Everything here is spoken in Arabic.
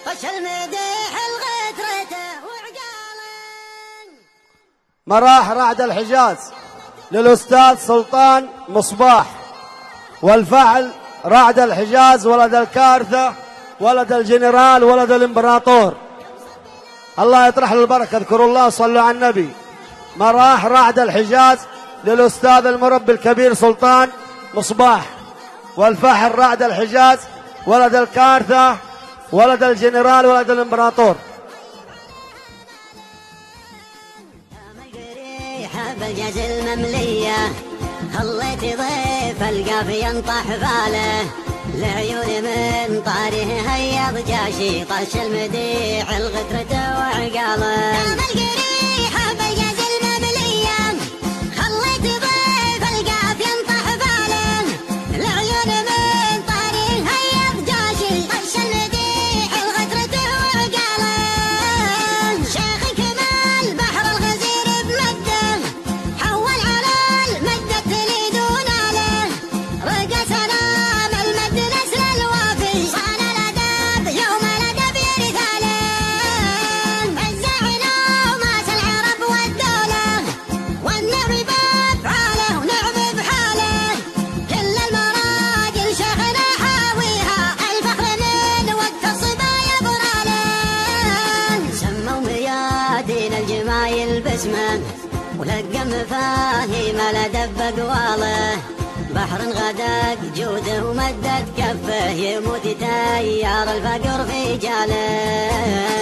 خش المديح الغترته وعقاله. مراح رعد الحجاز للأستاذ سلطان مصباح، والفعل رعد الحجاز ولد الكارثة ولد الجنرال ولد الامبراطور. الله يطرح له البركة، اذكروا الله صلوا على النبي. مراح رعد الحجاز للأستاذ المربي الكبير سلطان مصباح، والفحل رعد الحجاز ولد الكارثة ولد الجنرال ولد الامبراطور. بالجاز المملية خليت ضيف القافي ينطح باله، لعيون من طاره هيض جاشي طش المديح الغترته وعقاله. دام القريحة بالجاز المملية خليت ضيف القافي ينطح باله، لعيون من طاره هيض جاشي طش المديح الغترته وعقاله. شيخ كمال بحر الغزير بمده حول على المد التليد وناله، رقى سلام المد نسل الوافي صان الادب يوم الادب يرثاله. فزعنا وماس العرب والدوله والنعم بافعاله ونعم بحاله، كل المراجل شيخنا حاويها الفخر من وقت الصبا يبراله. سموا ميادين الجمايل باسمه ولقى مفاهيم الادب بقواله، بحر غدق جوده ومدت كفه يموت تيار الفقر في جاله.